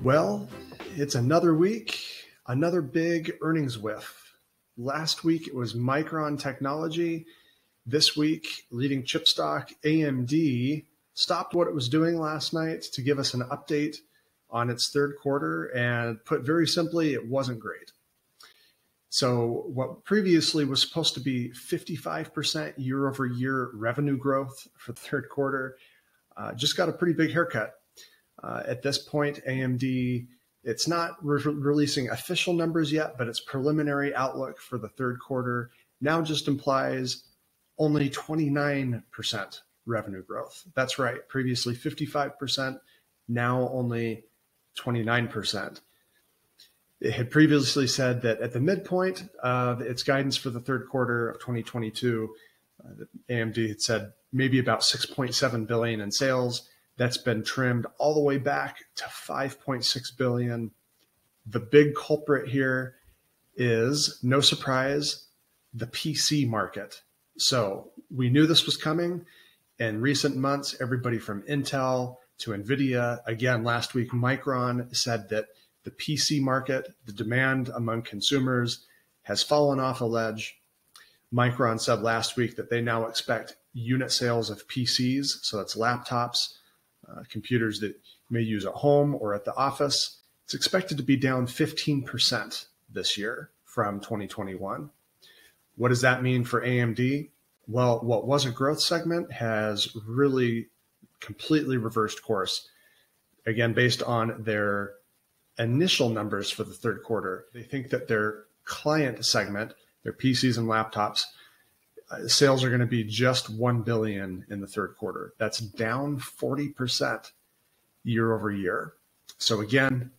Well, it's another week, another big earnings whiff. Last week it was Micron Technology. This week, leading chip stock AMD stopped what it was doing last night to give us an update on its third quarter, and put very simply, it wasn't great. So what previously was supposed to be 55% year-over-year revenue growth for the third quarter just got a pretty big haircut. At this point, AMD, it's not releasing official numbers yet, but its preliminary outlook for the third quarter now just implies only 29% revenue growth. That's right, previously 55%, now only 29%. It had previously said that at the midpoint of its guidance for the third quarter of 2022, AMD had said maybe about $6.7 billion in sales. That's been trimmed all the way back to $5.6 billion. The big culprit here is, no surprise, the PC market. So we knew this was coming. In recent months, everybody from Intel to NVIDIA, again, last week, Micron said that the PC market, the demand among consumers, has fallen off a ledge. Micron said last week that they now expect unit sales of PCs, so that's laptops, computers that you may use at home or at the office. It's expected to be down 15% this year from 2021. What does that mean for AMD? Well, what was a growth segment has really completely reversed course. Again, based on their initial numbers for the third quarter, they think that their client segment, their PCs and laptops, sales are going to be just $1 billion in the third quarter. That's down 40% year over year. So again,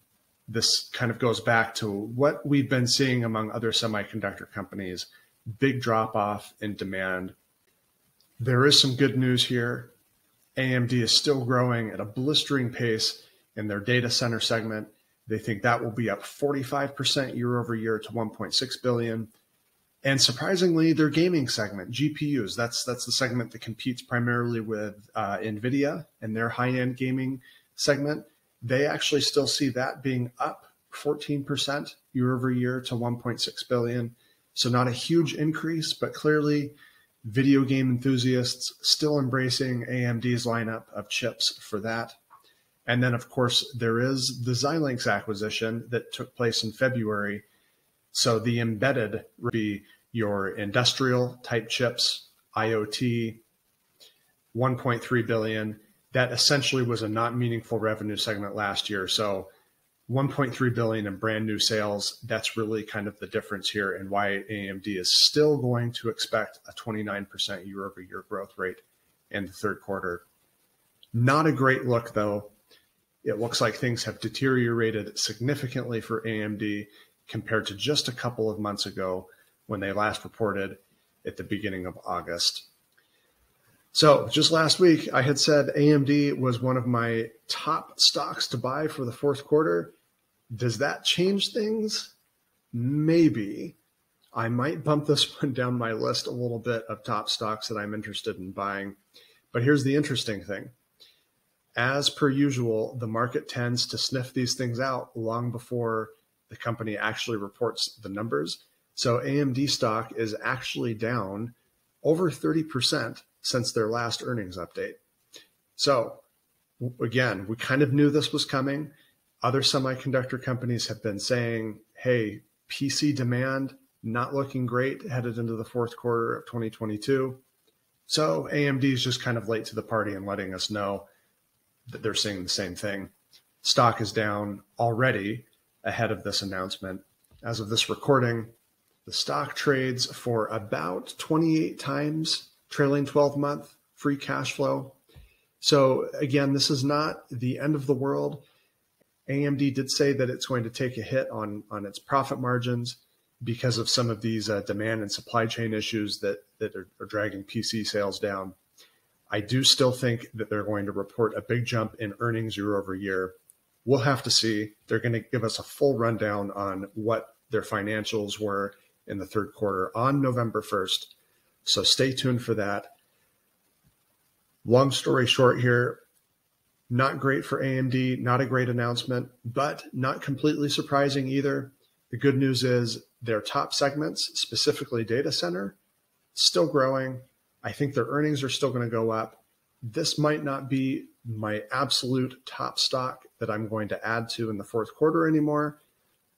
this kind of goes back to what we've been seeing among other semiconductor companies, big drop off in demand. There is some good news here. AMD is still growing at a blistering pace in their data center segment. They think that will be up 45% year over year to $1.6 billion. And surprisingly, their gaming segment, GPUs, that's the segment that competes primarily with NVIDIA and their high-end gaming segment. They actually still see that being up 14% year over year to $1.6 billion. So not a huge increase, but clearly video game enthusiasts still embracing AMD's lineup of chips for that. And then, of course, there is the Xilinx acquisition that took place in February. So the embedded would be your industrial type chips, IoT, $1.3 billion. That essentially was a not meaningful revenue segment last year. So $1.3 billion in brand new sales, that's really kind of the difference here, and why AMD is still going to expect a 29% year over year growth rate in the third quarter. Not a great look though. It looks like things have deteriorated significantly for AMD compared to just a couple of months ago when they last reported at the beginning of August. So just last week, I had said AMD was one of my top stocks to buy for the fourth quarter. Does that change things? Maybe. I might bump this one down my list a little bit of top stocks that I'm interested in buying. But here's the interesting thing. As per usual, the market tends to sniff these things out long before the company actually reports the numbers. So AMD stock is actually down over 30% since their last earnings update. So again, we kind of knew this was coming. Other semiconductor companies have been saying, hey, PC demand not looking great headed into the fourth quarter of 2022. So AMD is just kind of late to the party and letting us know that they're saying the same thing. Stock is down already ahead of this announcement. As of this recording, the stock trades for about 28 times trailing 12-month free cash flow. So again, this is not the end of the world. AMD did say that it's going to take a hit on its profit margins because of some of these demand and supply chain issues that are dragging PC sales down. I do still think that they're going to report a big jump in earnings year over year. We'll have to see. They're going to give us a full rundown on what their financials were in the third quarter on November 1st. So stay tuned for that. Long story short here, Not great for AMD, not a great announcement, but not completely surprising either. The good news is their top segments, specifically data center, still growing. I think their earnings are still going to go up. This might not be my absolute top stock that I'm going to add to in the fourth quarter anymore,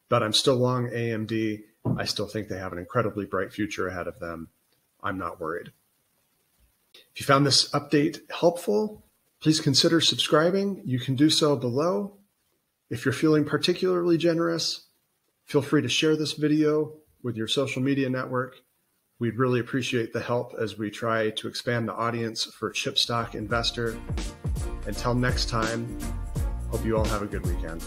but I'm still long AMD. I still think they have an incredibly bright future ahead of them. I'm not worried. If you found this update helpful, please consider subscribing. You can do so below. If you're feeling particularly generous, feel free to share this video with your social media network. We'd really appreciate the help as we try to expand the audience for Chip Stock Investor. Until next time, hope you all have a good weekend.